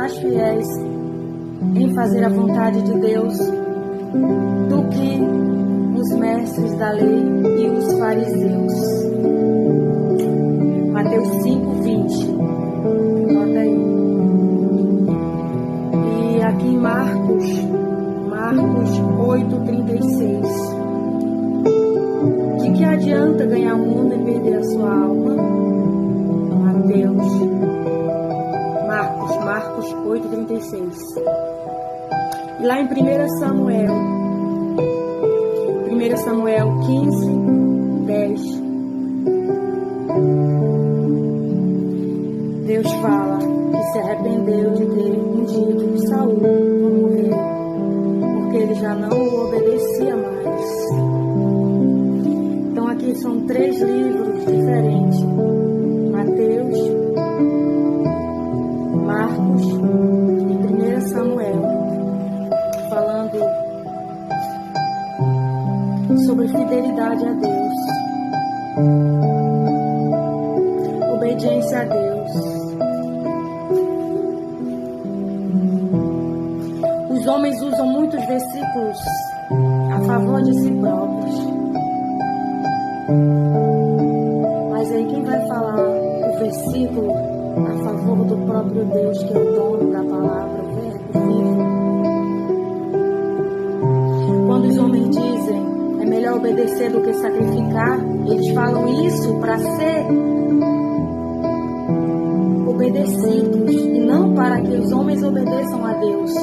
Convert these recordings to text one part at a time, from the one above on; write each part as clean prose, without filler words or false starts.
mais fiéis em fazer a vontade de Deus do que os mestres da lei e os fariseus. Mateus 5:20. Bota aí. E aqui em Marcos 8:36. De que adianta ganhar o mundo e perder a sua alma? Marcos 8:36. E lá em 1 Samuel 15:10, Deus fala que se arrependeu de ter ungido Saul como rei, porque ele já não o obedecia mais. Então aqui são 3 livros diferentes: Mateus, Marcos e 1 Samuel, falando sobre fidelidade a Deus, obediência a Deus. Os homens usam muitos versículos a favor de si próprios. Mas aí quem vai falar o versículo a favor do próprio Deus, que é o dono da palavra, o verbo vivo? Quando os homens dizem é melhor obedecer do que sacrificar, eles falam isso para ser obedecidos e não para que os homens obedeçam a Deus.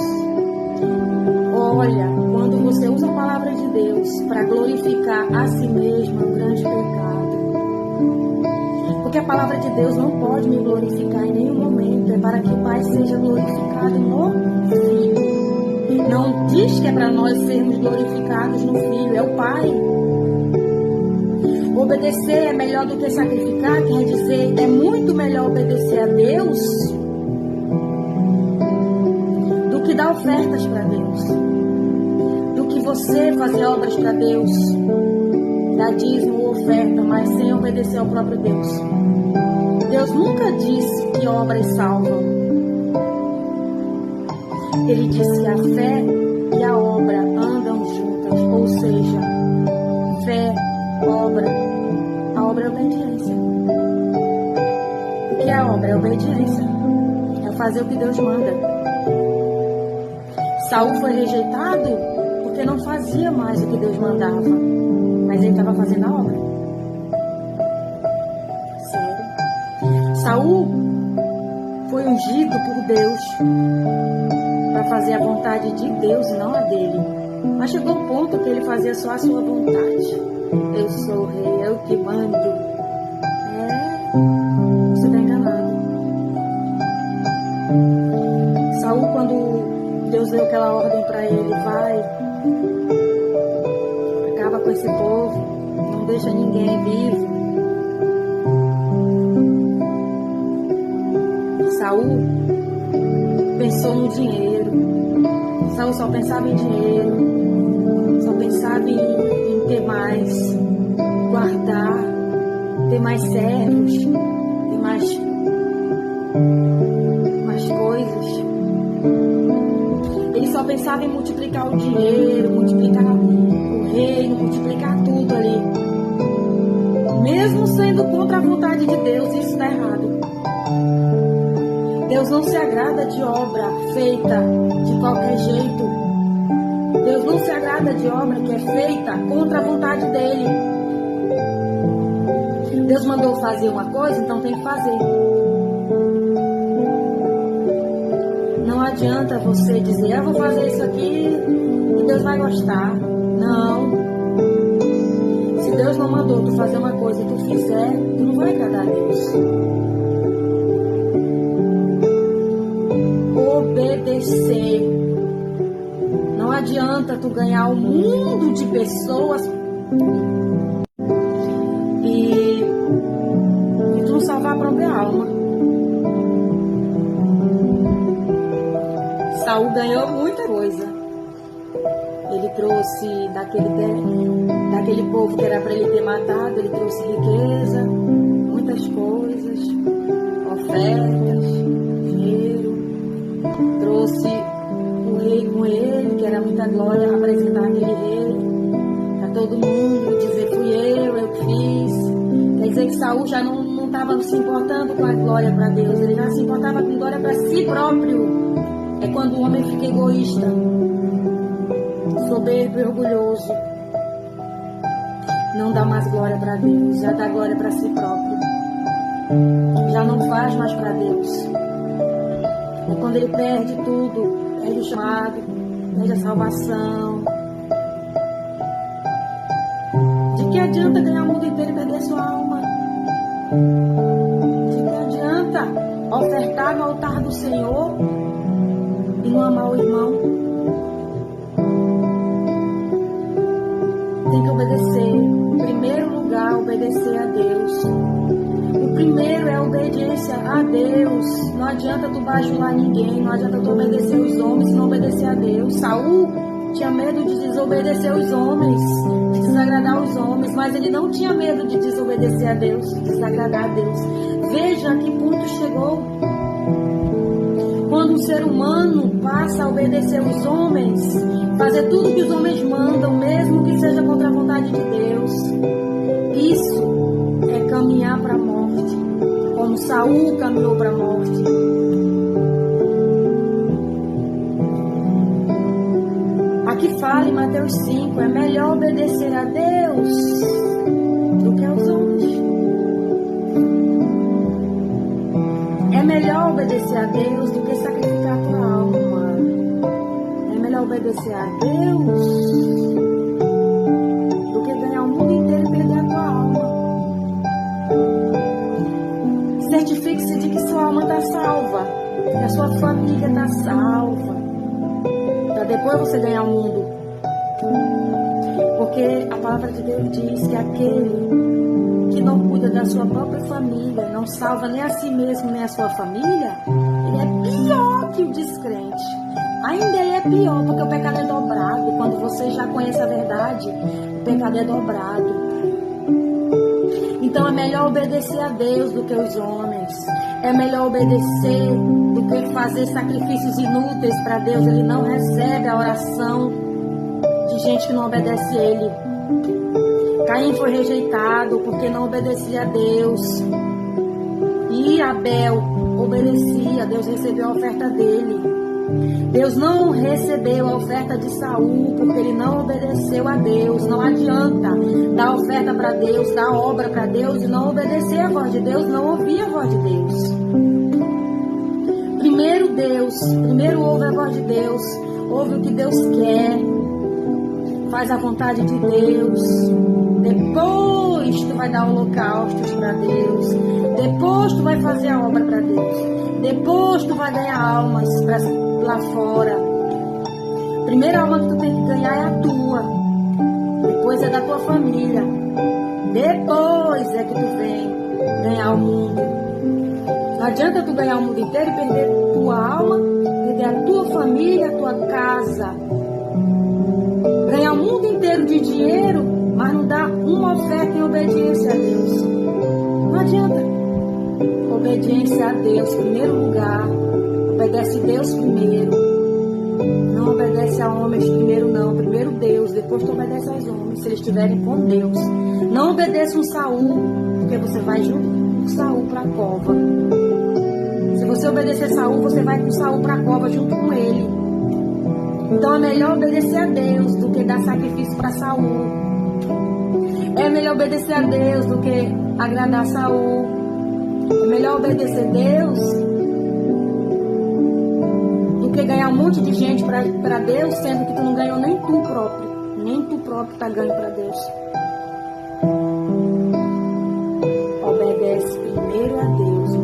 Olha, quando você usa a palavra de Deus para glorificar a si mesmo, é um grande pecado. Porque a palavra de Deus não pode me glorificar em nenhum momento. É para que o Pai seja glorificado no Filho. Não diz que é para nós sermos glorificados no Filho, é o Pai. Obedecer é melhor do que sacrificar, quer dizer, é muito melhor obedecer a Deus do que dar ofertas para Deus, do que você fazer obras para Deus, dar dízimo ou oferta, mas sem obedecer ao próprio Deus. Deus nunca disse que obras salvam. Ele disse que a fé e a obra andam juntas, ou seja, fé, obra. A obra é obediência. O que é a obra? É obediência. É fazer o que Deus manda. Saul foi rejeitado porque não fazia mais o que Deus mandava, mas ele estava fazendo a obra. Sério. Saul foi ungido por Deus para fazer a vontade de Deus e não a dele. Mas chegou o ponto que ele fazia só a sua vontade. Eu sou o rei, eu que mando. Você está enganado. Saul, quando Deus deu aquela ordem para ele, vai, acaba com esse povo, não deixa ninguém vivo. Saul pensou no dinheiro. Saul só pensava em dinheiro, só pensava em ter mais, guardar, ter mais servos, ter mais coisas. Ele só pensava em multiplicar o dinheiro, multiplicar o reino, multiplicar tudo ali. Mesmo sendo contra a vontade de Deus, isso está errado. Deus não se agrada de obra feita de qualquer jeito. Deus não se agrada de obra que é feita contra a vontade dele. Deus mandou fazer uma coisa, então tem que fazer. Não adianta você dizer, eu vou fazer isso aqui e Deus vai gostar. Não. Se Deus não mandou tu fazer uma coisa e tu fizer, tu não vai agradar a Deus. Obedecer. Não adianta tu ganhar um mundo de pessoas e tu não salvar a própria alma. Saul ganhou muita coisa. Ele trouxe daquele povo que era para ele ter matado, ele trouxe riqueza, muitas coisas, ofertas, dinheiro. com ele, que era muita glória, apresentar aquele rei para todo mundo, dizer fui eu que fiz. Quer dizer que Saul já não estava se importando com a glória para Deus, ele já se importava com glória para si próprio. É quando o homem fica egoísta, soberbo e orgulhoso. Não dá mais glória para Deus, já dá glória para si próprio. Já não faz mais para Deus. É quando ele perde tudo, perde o chamado, perde a salvação. De que adianta ganhar o mundo inteiro e perder sua alma? De que adianta ofertar no altar do Senhor e não amar o irmão? Tem que obedecer. Em primeiro lugar, obedecer a Deus. O primeiro é a obediência a Deus. Não adianta tu bajular ninguém, não adianta tu obedecer os homens e não obedecer a Deus. Saul tinha medo de desobedecer os homens, de desagradar os homens, mas ele não tinha medo de desobedecer a Deus, de desagradar a Deus. Veja a que ponto chegou. Quando um ser humano passa a obedecer os homens, fazer tudo que os homens mandam, mesmo que seja contra a vontade de Deus, isso é caminhar para a morte, como Saul caminhou para a morte. Aqui fala em Mateus 5, é melhor obedecer a Deus do que aos homens. É melhor obedecer a Deus do que sacrificar a tua alma. É melhor obedecer a Deus do que ganhar o mundo inteiro e perder a tua alma. Certifique-se de que sua alma está salva, que a sua família está salva, para depois você ganhar o mundo. Porque a palavra de Deus diz que aquele que não cuida da sua própria família, não salva nem a si mesmo nem a sua família, ele é pior que o descrente. Ainda ele é pior, porque o pecado é dobrado. Quando você já conhece a verdade, o pecado é dobrado. Então é melhor obedecer a Deus do que os homens. É melhor obedecer do que fazer sacrifícios inúteis para Deus. Ele não recebe a oração de gente que não obedece a Ele. Caim foi rejeitado porque não obedecia a Deus. E Abel obedecia. Deus recebeu a oferta dele. Deus não recebeu a oferta de Saul porque ele não obedeceu a Deus. Não adianta dar oferta para Deus, dar obra para Deus e não obedecer a voz de Deus, não ouvir a voz de Deus. Primeiro ouve a voz de Deus, ouve o que Deus quer, faz a vontade de Deus. Depois tu vai dar holocaustos para Deus. Depois tu vai fazer a obra para Deus. Depois tu vai ganhar almas lá fora. A primeira alma que tu tem que ganhar é a tua. Depois é da tua família. Depois é que tu vem ganhar o mundo. Não adianta tu ganhar o mundo inteiro e perder a tua alma, perder a tua família, a tua casa. Ganhar o mundo inteiro de dinheiro, mas não dar uma oferta em obediência a Deus. Não adianta. Obediência a Deus, em primeiro lugar. Obedece Deus primeiro. Não obedece a homens primeiro, não. Primeiro Deus, depois tu obedece aos homens, se eles estiverem com Deus. Não obedeça um Saul, porque você vai junto com Saul para a cova. Se você obedecer Saul, você vai com Saul para a cova junto com ele. Então é melhor obedecer a Deus do que dar sacrifício para Saul. É melhor obedecer a Deus do que agradar Saul. É melhor obedecer a Deus do que ganhar um monte de gente para Deus, sendo que tu não ganhou nem tu próprio. Nem tu próprio tá ganho para Deus. Obedece primeiro a Deus.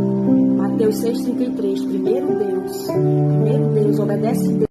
Mateus 6,33. Primeiro Deus, obedece Deus.